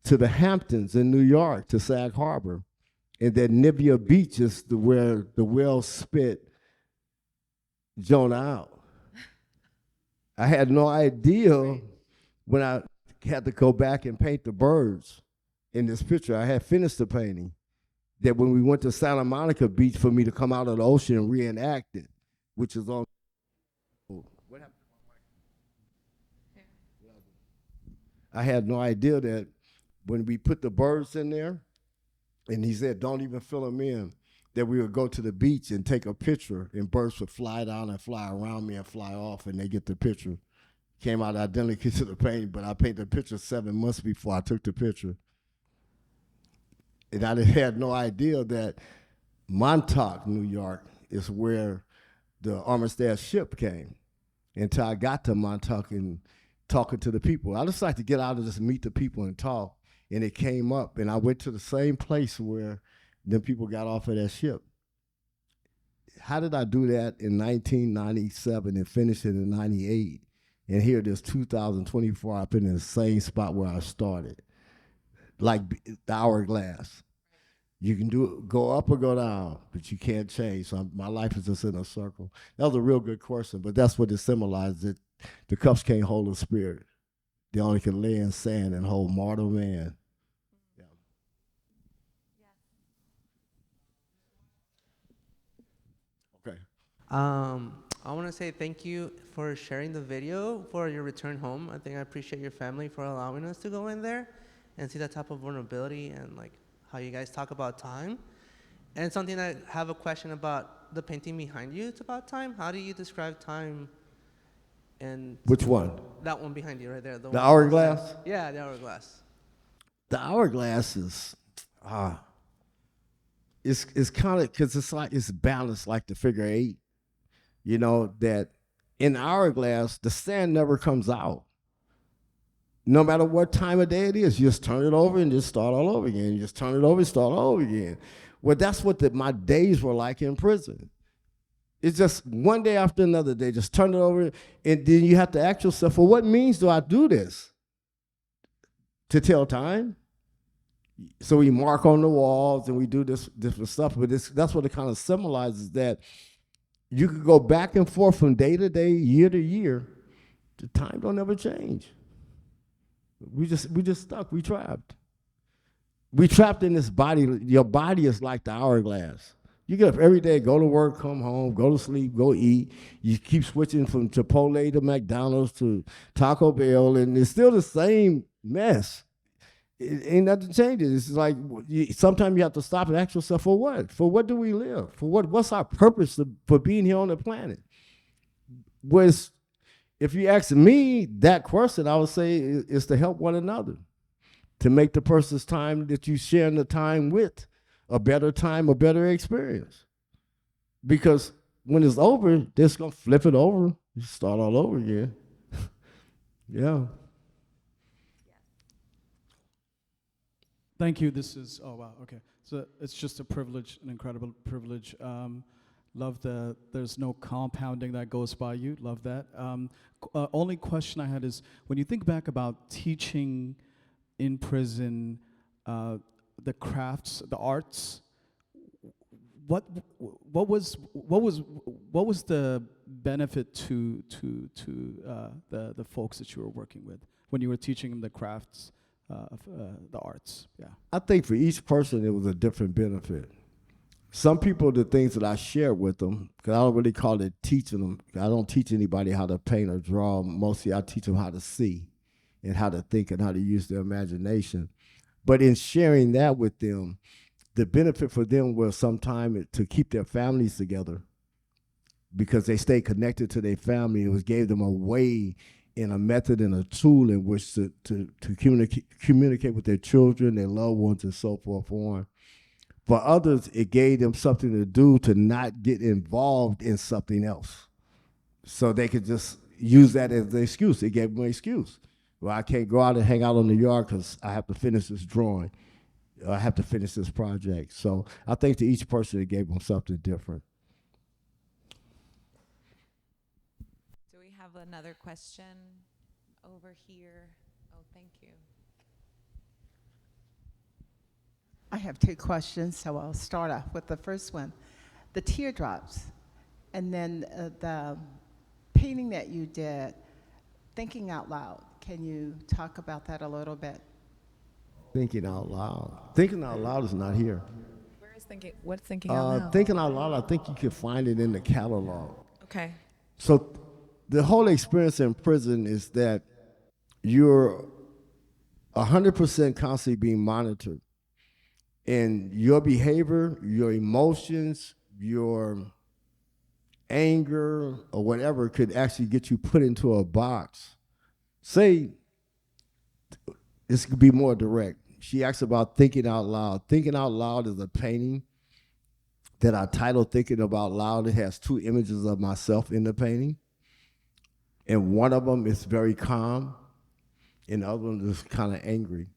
the Hamptons in New York, to Sag Harbor, and that Nivea Beach is where the whale spit Jonah out. I had no idea when I had to go back and paint the birds in this picture. I had finished the painting, that when we went to Santa Monica Beach for me to come out of the ocean and reenact it, which is on. What happened to my mic? I had no idea that when we put the birds in there, and he said, don't even fill them in, that we would go to the beach and take a picture, and birds would fly down and fly around me and fly off, and they get the picture. Came out identical to the painting, but I painted the picture 7 months before I took the picture. And I had no idea that Montauk, New York, is where the Armistead ship came until I got to Montauk and talking to the people. I just like to get out and just meet the people and talk. And it came up, and I went to the same place where them people got off of that ship. How did I do that in 1997 and finish it in 98? And here it is 2024, I've been in the same spot where I started, like the hourglass. You can go up or go down, but you can't change. So my life is just in a circle. That was a real good question, but that's what it symbolized. That the cups can't hold a spirit. They only can lay in sand and hold mortal man. Yeah. Okay. I want to say thank you for sharing the video for your return home. I think I appreciate your family for allowing us to go in there and see that type of vulnerability and like how you guys talk about time. And something I have a question about the painting behind you. It's about time. How do you describe time? And Which one? that one behind you right there. The one hourglass? Yeah, the hourglass. The hourglass is, it's kind of, because it's balanced like the figure eight. You know, that in the hourglass, the sand never comes out. No matter what time of day it is, you just turn it over and just start all over again. You just turn it over and start all over again. Well, that's what my days were like in prison. It's just one day after another day, just turn it over, and then you have to ask yourself, well, what means do I do this? To tell time? So we mark on the walls and we do this different stuff, but that's what it kind of symbolizes, that you could go back and forth from day to day, year to year. The time don't ever change. We just stuck. We trapped. We trapped in this body. Your body is like the hourglass. You get up every day, go to work, come home, go to sleep, go eat. You keep switching from Chipotle to McDonald's to Taco Bell, and it's still the same mess. It ain't nothing changes. It's like sometimes you have to stop and ask yourself, for what? For what do we live? For what? What's our purpose for being here on the planet? If you ask me that question, I would say is to help one another, to make the person's time that you sharing the time with a better time, a better experience. Because when it's over, they're just gonna flip it over, start all over again. Yeah. Thank you. This is, oh wow, okay. So it's just a privilege, an incredible privilege. Love that there's no compounding that goes by you. Love that. Only question I had is, when you think back about teaching in prison, the crafts, the arts, what was the benefit to the folks that you were working with when you were teaching them the crafts of the arts? Yeah. I think for each person, it was a different benefit. Some people, the things that I shared with them, because I don't really call it teaching them. I don't teach anybody how to paint or draw. Mostly I teach them how to see and how to think and how to use their imagination. But in sharing that with them, the benefit for them was sometimes to keep their families together, because they stayed connected to their family. It gave them a way and a method and a tool in which to communicate with their children, their loved ones, and so forth on. For others, it gave them something to do to not get involved in something else. So they could just use that as an excuse. It gave them an excuse. Well, I can't go out and hang out in the yard because I have to finish this drawing. I have to finish this project. So I think to each person, it gave them something different. Do we have another question over here? Oh, thank you. I have two questions, so I'll start off with the first one. The teardrops, and then the painting that you did, Thinking Out Loud. Can you talk about that a little bit? Thinking Out Loud. Thinking Out Loud is not here. Where is thinking? What's Thinking Out Loud? Thinking Out Loud, I think you can find it in the catalog. Okay. So the whole experience in prison is that you're 100% constantly being monitored. And your behavior, your emotions, your anger, or whatever could actually get you put into a box. Say, this could be more direct. She asked about thinking out loud. Thinking out loud is a painting that I titled Thinking About Loud. It has 2 images of myself in the painting. And one of them is very calm, and the other one is kind of angry.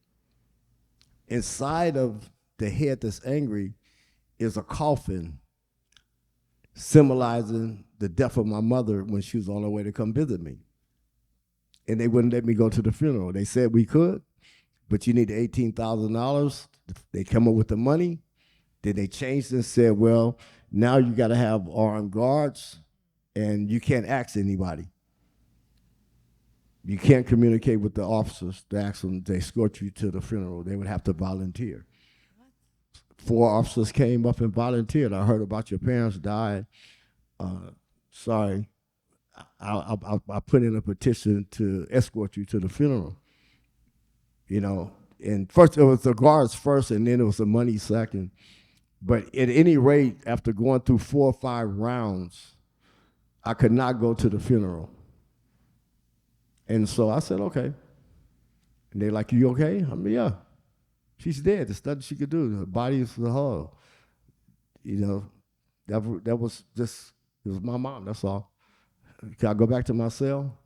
Inside of the head that's angry is a coffin symbolizing the death of my mother when she was on her way to come visit me. And they wouldn't let me go to the funeral. They said we could, but you need $18,000. They come up with the money. Then they changed and said, well, now you got to have armed guards, and you can't ask anybody. You can't communicate with the officers to ask them to escort you to the funeral. They would have to volunteer. 4 officers came up and volunteered. I heard about your parents died. Sorry. I put in a petition to escort you to the funeral. You know, and first it was the guards first, and then it was the money second. But at any rate, after going through 4 or 5 rounds, I could not go to the funeral. And so I said, okay. And they're like, you okay? I mean, yeah. She's dead. There's nothing she could do. Her body is the whole. You know, that was just, it was my mom, that's all. Can I go back to my cell?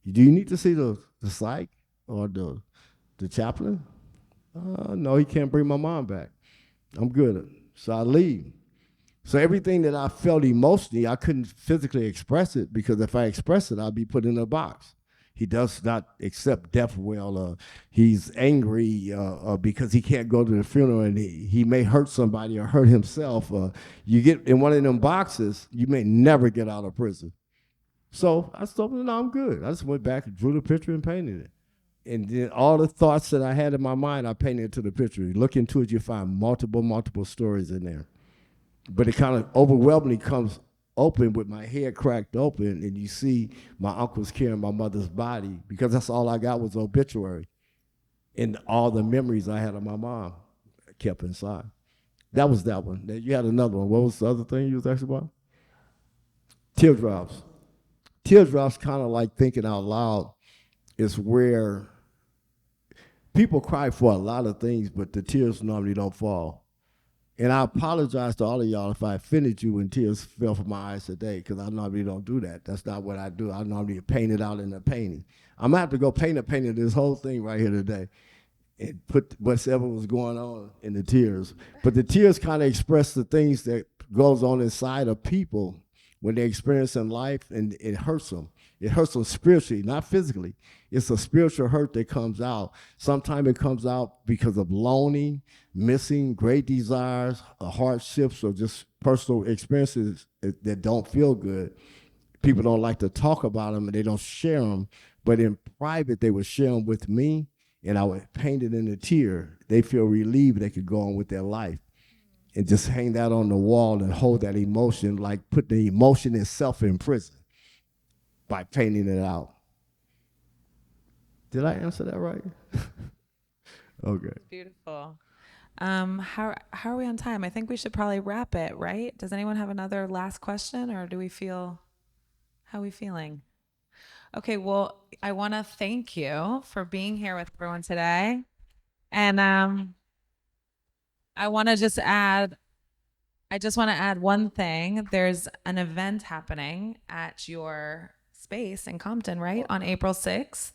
Do you need to see the psych or the chaplain? No, he can't bring my mom back. I'm good. So I leave. So everything that I felt emotionally, I couldn't physically express it, because if I express it, I'd be put in a box. He does not accept death well. He's angry because he can't go to the funeral, and he may hurt somebody or hurt himself. You get in one of them boxes, you may never get out of prison. So I told him, no, I'm good. I just went back and drew the picture and painted it. And then all the thoughts that I had in my mind, I painted into the picture. You look into it, you find multiple stories in there. But it kind of overwhelmingly comes open with my head cracked open, and you see my uncles carrying my mother's body, because that's all I got was obituary and all the memories I had of my mom kept inside. That was that one. You had another one. What was the other thing you was asking about? Teardrops. Teardrops, kind of like thinking out loud, is where people cry for a lot of things, but the tears normally don't fall. And I apologize to all of y'all if I offended you when tears fell from my eyes today, because I normally don't do that. That's not what I do. I normally paint it out in a painting. I'm gonna have to go paint a painting of this whole thing right here today and put whatever was going on in the tears. But the tears kind of express the things that goes on inside of people when they experience in life, and it hurts them. It hurts them spiritually, not physically. It's a spiritual hurt that comes out. Sometimes it comes out because of longing, missing great desires, hardships, or just personal experiences that don't feel good. People don't like to talk about them, and they don't share them. But in private, they would share them with me, and I would paint it in a tear. They feel relieved they could go on with their life. And just hang that on the wall and hold that emotion, like put the emotion itself in prison by painting it out. Did I answer that right? Okay. Beautiful. How are we on time? I think we should probably wrap it, right? Does anyone have another last question, or do we feel, how are we feeling? Okay, well, I want to thank you for being here with everyone today. And I just want to add one thing. There's an event happening at your space in Compton, right? On April 6th.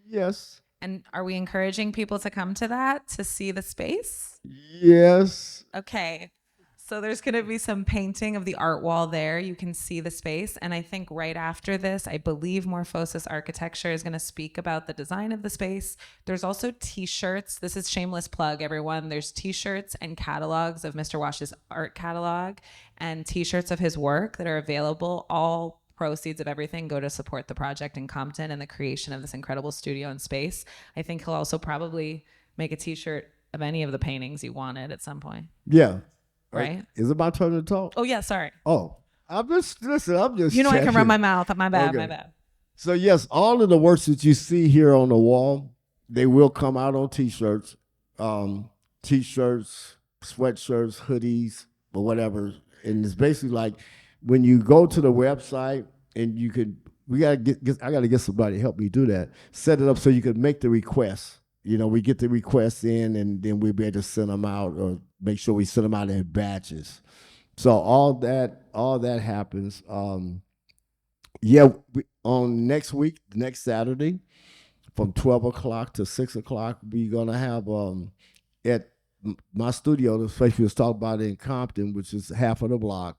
Yes. And are we encouraging people to come to that to see the space? Yes. Okay. So there's going to be some painting of the art wall there. You can see the space. And I think right after this, I believe Morphosis Architecture is going to speak about the design of the space. There's also t-shirts. This is shameless plug, everyone. There's t-shirts and catalogs of Mr. Wash's art catalog and t-shirts of his work that are available. All proceeds of everything go to support the project in Compton and the creation of this incredible studio and space. I think he'll also probably make a t-shirt of any of the paintings you wanted at some point. Yeah. Right? Is it my turn to talk? Oh, yeah, sorry. Oh, I'm just You know I can checking. run my mouth. My bad, Okay. my bad. So yes, all of the works that you see here on the wall, they will come out on t-shirts, t-shirts, sweatshirts, hoodies, or whatever. And it's basically like when you go to the website and you could, I got to get somebody to help me do that. Set it up so you could make the request. You know, we get the requests in, and then we'll be able to send them out, or make sure we send them out in batches. So all that happens. On next week, next Saturday, from 12 o'clock to 6 o'clock, we're gonna have at my studio, the place we was talking about in Compton, which is half of the block.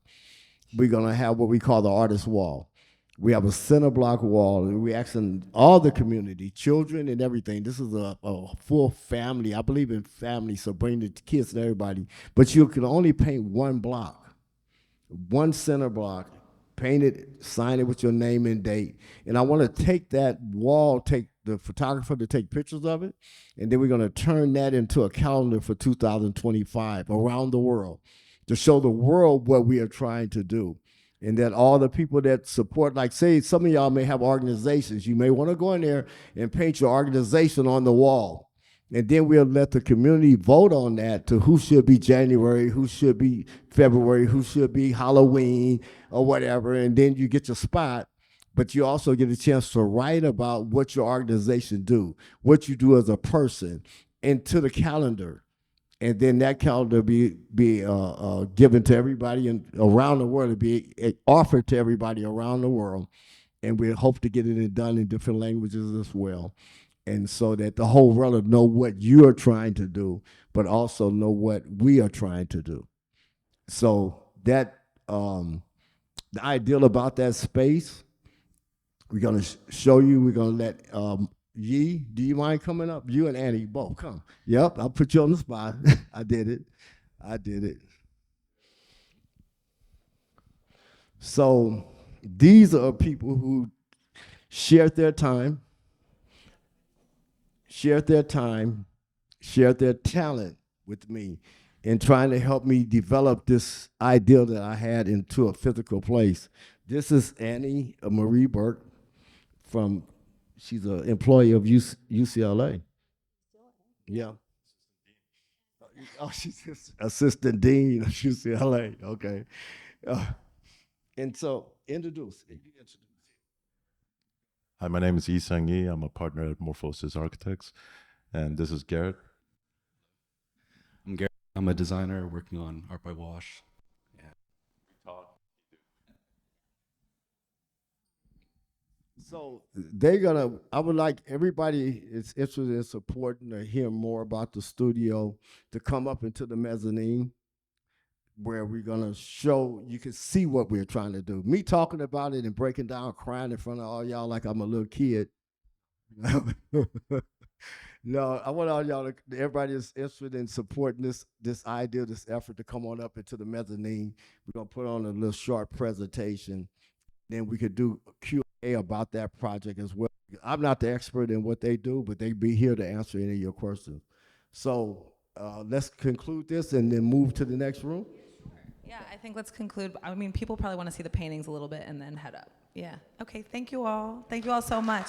We're gonna have what we call the artist wall. We have a center block wall, and we're asking all the community, children and everything. This is a full family. I believe in family, so bring the kids and everybody. But you can only paint one block, one center block, paint it, sign it with your name and date. And I want to take that wall, take the photographer to take pictures of it, and then we're going to turn that into a calendar for 2025 around the world to show the world what we are trying to do. And that all the people that support, like say some of y'all may have organizations, you may want to go in there and paint your organization on the wall. And then we'll let the community vote on that to who should be January, who should be February, who should be Halloween or whatever. And then you get your spot, but you also get a chance to write about what your organization do, what you do as a person, into the calendar. And then that calendar be given to everybody around the world, to be offered to everybody around the world. And we hope to get it done in different languages as well. And so that the whole world will know what you're trying to do, but also know what we are trying to do. So that the ideal about that space, we're gonna show you. We're gonna let Yee, do you mind coming up? You and Annie both come. Yep, I'll put you on the spot. I did it. So these are people who shared their time, shared their talent with me in trying to help me develop this ideal that I had into a physical place. This is Annie Marie Burke she's an employee of UCLA. Yeah. Oh, she's assistant dean of UCLA. Okay. And so introduce. Hi, my name is Yi Sang Yi. I'm a partner at Morphosis Architects, and this is Garrett. I'm Garrett. I'm a designer working on Art by Wash. So I would like everybody is interested in supporting or hear more about the studio to come up into the mezzanine where we're gonna show, you can see what we're trying to do. Me talking about it and breaking down, crying in front of all y'all like I'm a little kid. No, I want all y'all everybody is interested in supporting this idea, this effort to come on up into the mezzanine. We're gonna put on a little short presentation. Then we could do a Q&A about that project as well. I'm not the expert in what they do, but they be here to answer any of your questions. So let's conclude this and then move to the next room. Yeah, I think let's conclude. I mean, people probably want to see the paintings a little bit and then head up. Yeah. Okay, thank you all. Thank you all so much.